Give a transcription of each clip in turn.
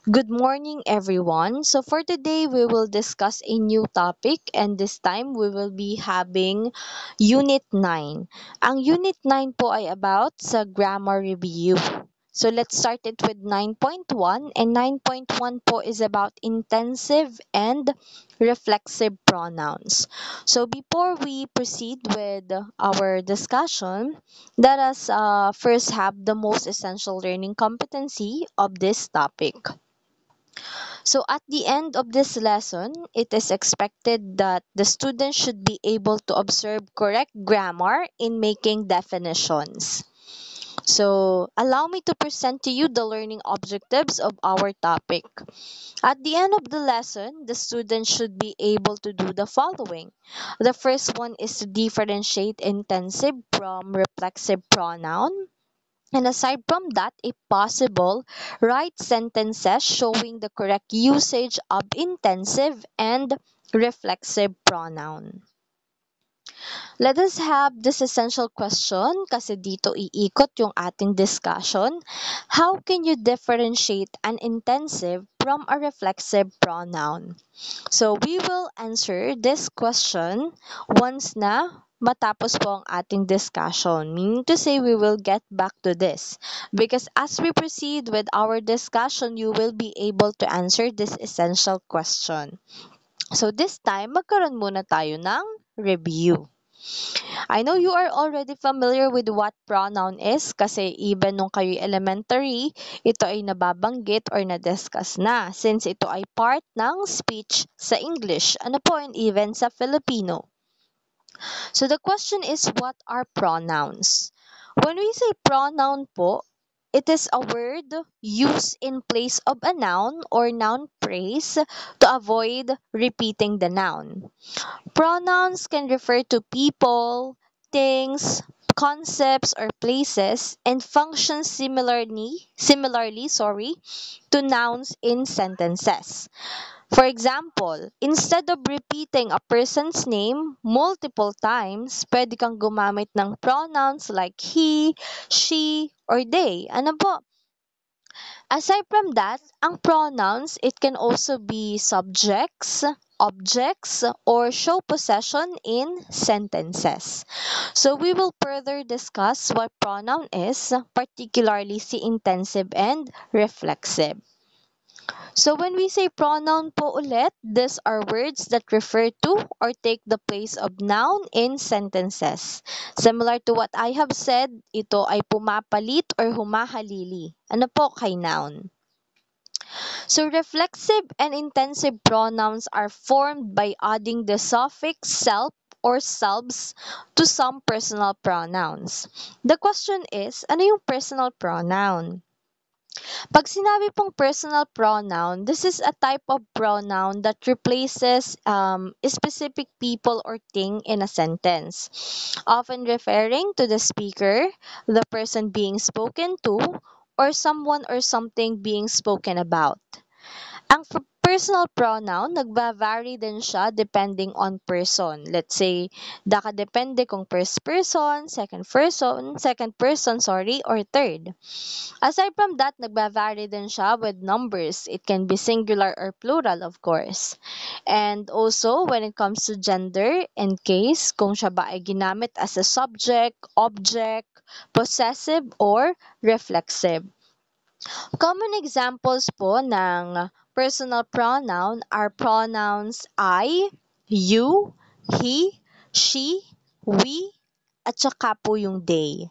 Good morning, everyone. So, for today, we will discuss a new topic, and this time we will be having Unit 9. Ang Unit 9 po ay about sa grammar review. So, let's start it with 9.1, and 9.1 po is about intensive and reflexive pronouns. So, before we proceed with our discussion, let us first have the most essential learning competency of this topic. So at the end of this lesson, it is expected that the student should be able to observe correct grammar in making definitions. So allow me to present to you the learning objectives of our topic. At the end of the lesson, the student should be able to do the following. The first one is to differentiate intensive from reflexive pronoun. And aside from that, if possible, write sentences showing the correct usage of intensive and reflexive pronoun. Let us have this essential question kasi dito iikot yung ating discussion. How can you differentiate an intensive from a reflexive pronoun? So, we will answer this question once na matapos po ang ating discussion. Meaning to say, we will get back to this. Because as we proceed with our discussion, you will be able to answer this essential question. So, this time, magkaroon muna tayo ng review. I know you are already familiar with what pronoun is kasi even nung kayo elementary, ito ay nababanggit or na-discuss na since ito ay part ng speech sa English, ano po, and even sa Filipino. So the question is, what are pronouns? When we say pronoun po, it is a word used in place of a noun or noun phrase to avoid repeating the noun. Pronouns can refer to people, things, concepts, or places and function similarly, to nouns in sentences. For example, instead of repeating a person's name multiple times, pwede kang gumamit ng pronouns like he, she, or they. Ano po? Aside from that, ang pronouns, it can also be subjects, objects, or show possession in sentences. So we will further discuss what pronoun is, particularly si intensive and reflexive. So when we say pronoun po ulit, these are words that refer to or take the place of noun in sentences. Similar to what I have said, ito ay pumapalit or humahalili. Ano po kay noun? So reflexive and intensive pronouns are formed by adding the suffix self or selves to some personal pronouns. The question is, ano yung personal pronoun? Pag sinabi pong personal pronoun, this is a type of pronoun that replaces a specific people or thing in a sentence, often referring to the speaker, the person being spoken to, or someone or something being spoken about. Ang personal pronoun, nagba-vary din siya depending on person. Let's say, nakadepende kung first person, second person, or third. Aside from that, nagba-vary din siya with numbers. It can be singular or plural, of course. And also, when it comes to gender and case, kung siya ba ay ginamit as a subject, object, possessive, or reflexive. Common examples po ng personal pronoun are pronouns I, you, he, she, we, at saka po yung they.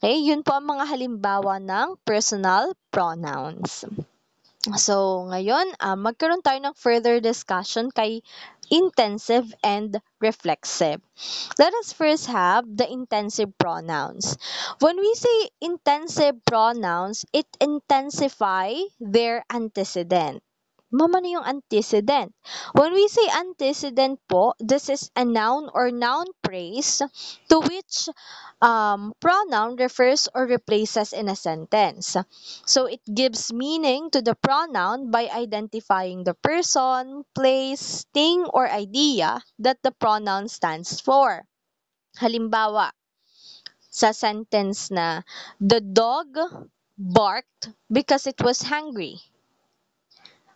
Okay, yun po ang mga halimbawa ng personal pronouns. So, ngayon, magkaroon tayo ng further discussion kay intensive and reflexive. Let us first have the intensive pronouns. When we say intensive pronouns, it intensify their antecedent. Mama na yung antecedent. When we say antecedent po, this is a noun or noun phrase to which pronoun refers or replaces in a sentence. So it gives meaning to the pronoun by identifying the person, place, thing, or idea that the pronoun stands for. Halimbawa, sa sentence na, the dog barked because it was hungry.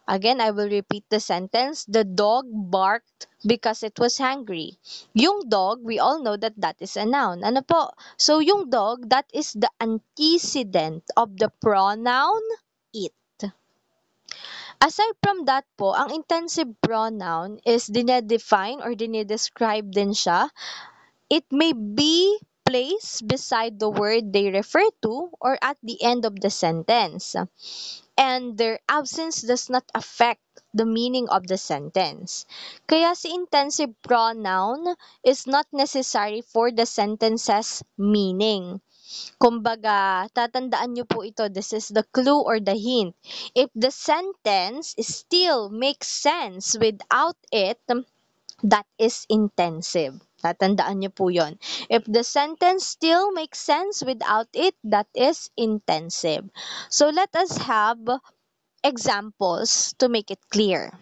Again, I will repeat the sentence. The dog barked because it was hungry. Yung dog, we all know that that is a noun. Ano po? So, yung dog, that is the antecedent of the pronoun it. Aside from that po, ang intensive pronoun is dinedefine or dinedescribe din siya. It may be placed beside the word they refer to or at the end of the sentence. And their absence does not affect the meaning of the sentence. Kaya si intensive pronoun is not necessary for the sentence's meaning. Kumbaga, tatandaan nyo po ito, this is the clue or the hint. If the sentence still makes sense without it, that is intensive. Tatandaan nyo po yon. If the sentence still makes sense without it, that is intensive. So let us have examples to make it clear.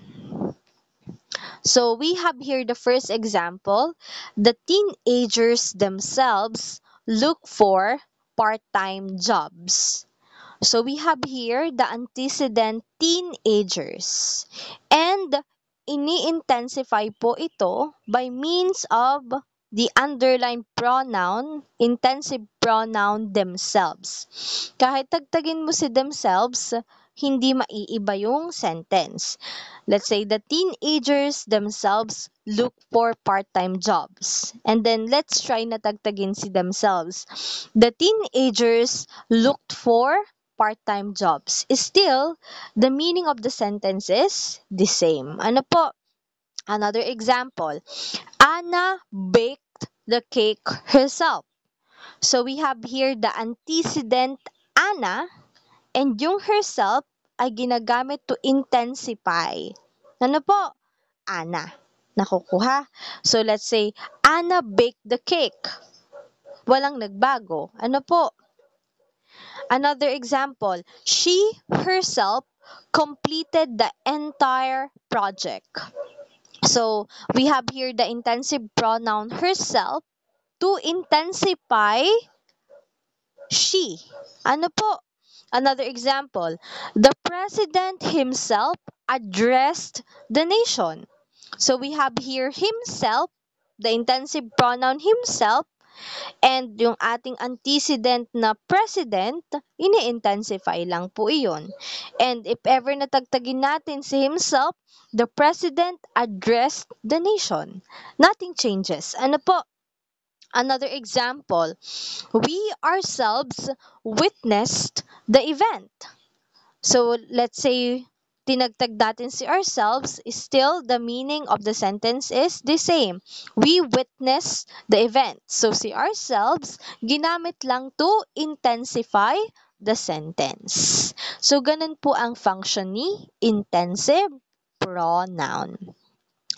So we have here the first example. The teenagers themselves look for part-time jobs. So we have here the antecedent teenagers. And ini-intensify po ito by means of the underlined pronoun, intensive pronoun themselves. Kahit tagtagin mo si themselves, hindi maiiba yung sentence. Let's say the teenagers themselves look for part-time jobs. And then let's try na tagtagin si themselves. The teenagers looked for part-time jobs. Still, the meaning of the sentence is the same. Ano po? Another example. Anna baked the cake herself. So we have here the antecedent Anna and yung herself ay ginagamit to intensify. Ano po? Anna. Nakukuha? So let's say, Anna baked the cake. Walang nagbago. Ano po? Another example, she herself completed the entire project. So, we have here the intensive pronoun herself to intensify she. Ano po? Another example, the president himself addressed the nation. So, we have here himself, the intensive pronoun himself, and yung ating antecedent na president, ini-intensify lang po iyon. And if ever natagtagin natin si himself, the president addressed the nation. Nothing changes. Ano po? Another example, we ourselves witnessed the event. So, let's say, tinagtag natin si ourselves, still the meaning of the sentence is the same. We witness the event. So, si ourselves, ginamit lang to intensify the sentence. So, ganun po ang function ni intensive pronoun.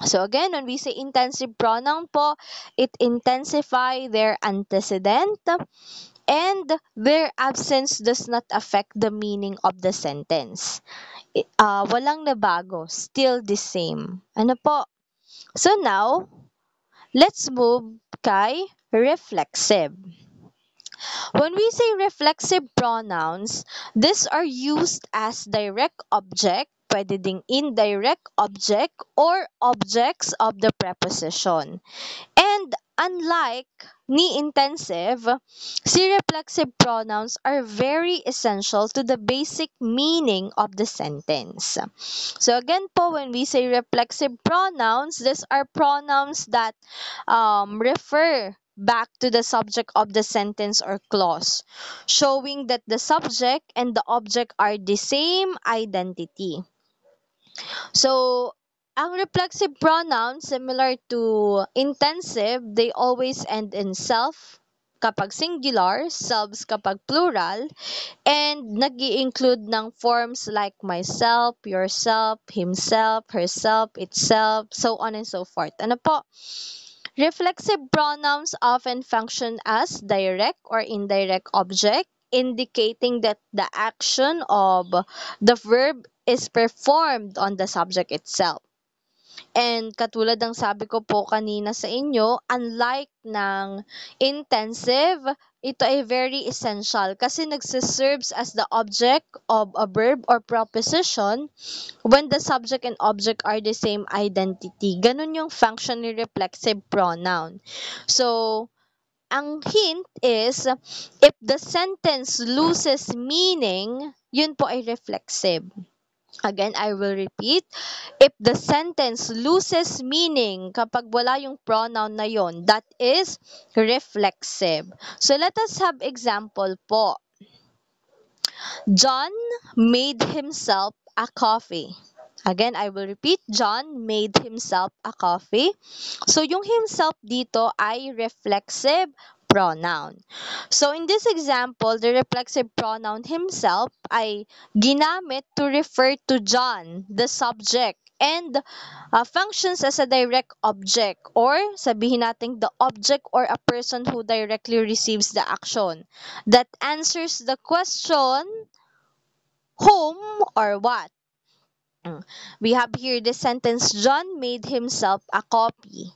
So, again, when we say intensive pronoun po, it intensify their antecedent and their absence does not affect the meaning of the sentence. Walang nabago, still the same. Ano po? So now, let's move kay reflexive. When we say reflexive pronouns, these are used as direct object, pwede ding indirect object, or objects of the preposition. And unlike ni intensive, si reflexive pronouns are very essential to the basic meaning of the sentence. So again po, when we say reflexive pronouns, these are pronouns that refer back to the subject of the sentence or clause, showing that the subject and the object are the same identity. So, ang reflexive pronouns, similar to intensive, they always end in self kapag singular, selves kapag plural, and nag-i-include ng forms like myself, yourself, himself, herself, itself, so on and so forth. Ano po? Reflexive pronouns often function as direct or indirect object, indicating that the action of the verb is performed on the subject itself. And katulad ng sabi ko po kanina sa inyo, unlike ng intensive, ito ay very essential kasi nagsiserves as the object of a verb or proposition when the subject and object are the same identity. Ganun yung function ni reflexive pronoun. So, ang hint is, if the sentence loses meaning, yun po ay reflexive. Again, I will repeat. If the sentence loses meaning kapag wala yung pronoun na yon, that is reflexive. So, let us have example po. John made himself a coffee. Again, I will repeat. John made himself a coffee. So, yung himself dito ay reflexive pronoun. So, in this example, the reflexive pronoun himself ay ginamit to refer to John, the subject, and functions as a direct object, or sabihin natin the object or a person who directly receives the action that answers the question whom or what. We have here the sentence, John made himself a coffee.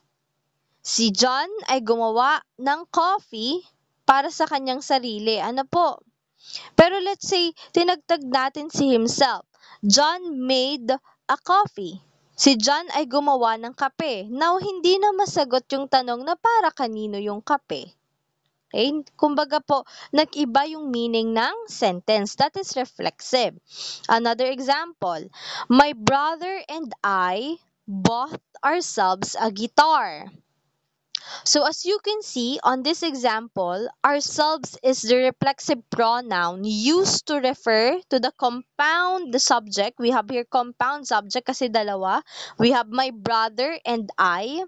Si John ay gumawa ng coffee para sa kanyang sarili. Ano po? Pero let's say, tinagtag natin si himself. John made a coffee. Si John ay gumawa ng kape. Now, hindi na masagot yung tanong na para kanino yung kape. Okay? Kumbaga po, nag-iba yung meaning ng sentence. That is reflexive. Another example, my brother and I bought ourselves a guitar. So as you can see on this example, ourselves is the reflexive pronoun used to refer to the compound subject. We have here compound subject kasi dalawa. We have my brother and I.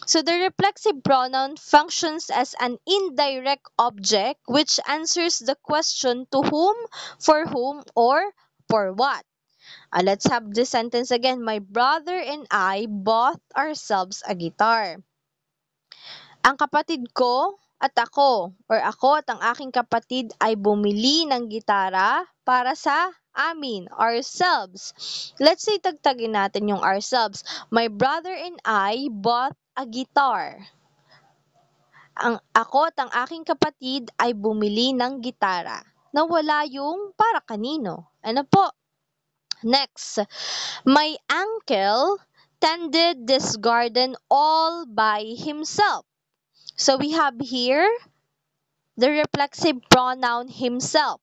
So the reflexive pronoun functions as an indirect object which answers the question to whom, or for what. Let's have this sentence again. My brother and I bought ourselves a guitar. Ang kapatid ko at ako, or ako at ang aking kapatid ay bumili ng gitara para sa amin, ourselves. Let's say tagtagin natin yung ourselves. My brother and I bought a guitar. Ako at ang aking kapatid ay bumili ng gitara. Nawala yung para kanino. Ano po? Next, my uncle tended this garden all by himself. So we have here the reflexive pronoun himself.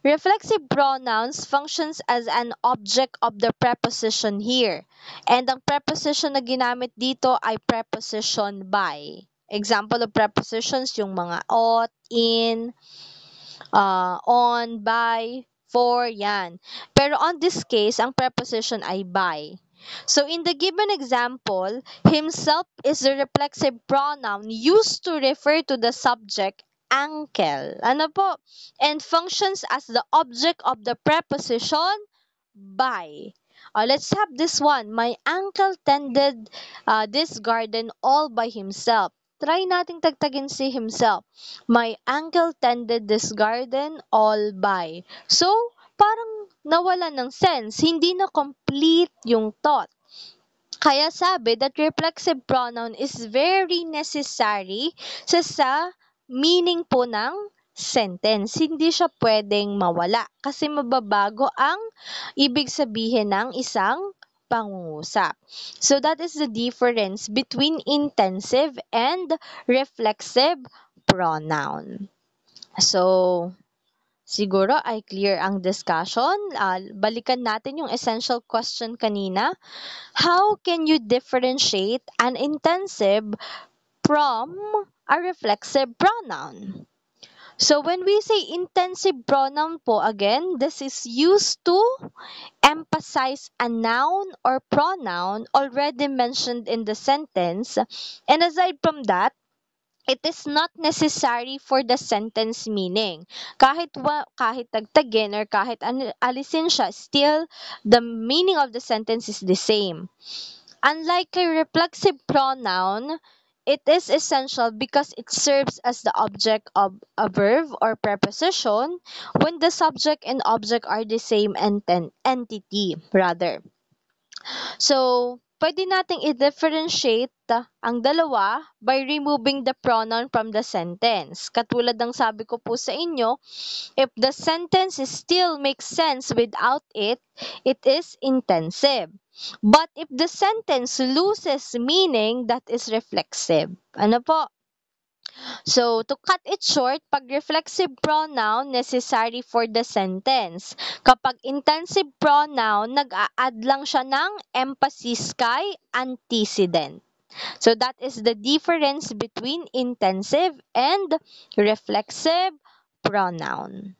Reflexive pronouns functions as an object of the preposition here. And ang preposition na ginamit dito ay preposition by. Example of prepositions, yung mga ought, in, on, by, for, yan. Pero on this case, ang preposition ay by. So in the given example, himself is the reflexive pronoun used to refer to the subject uncle. Ano po? And functions as the object of the preposition by. Let's have this one. My uncle tended this garden all by himself. Try nating tagtagin si himself. My uncle tended this garden all by. So, parang nawala ng sense. Hindi na complete yung thought. Kaya sabi that reflexive pronoun is very necessary sa meaning po ng sentence. Hindi siya pwedeng mawala kasi mababago ang ibig sabihin ng isang pangungusap. So that is the difference between intensive and reflexive pronoun. So, siguro ay clear ang discussion. Balikan natin yung essential question kanina. How can you differentiate an intensive from a reflexive pronoun? So when we say intensive pronoun po, again, this is used to emphasize a noun or pronoun already mentioned in the sentence. And aside from that, it is not necessary for the sentence meaning. Kahit tagtagin or kahit alisin siya, still the meaning of the sentence is the same. Unlike a reflexive pronoun, it is essential because it serves as the object of a verb or preposition when the subject and object are the same entity, rather. So, pwede nating i-differentiate ang dalawa by removing the pronoun from the sentence. Katulad ng sabi ko po sa inyo, if the sentence still makes sense without it, it is intensive. But if the sentence loses meaning, that is reflexive. Ano po? So, to cut it short, pag reflexive pronoun, necessary for the sentence. Kapag intensive pronoun, nag-a-add lang siya ng emphasis kay antecedent. So, that is the difference between intensive and reflexive pronoun.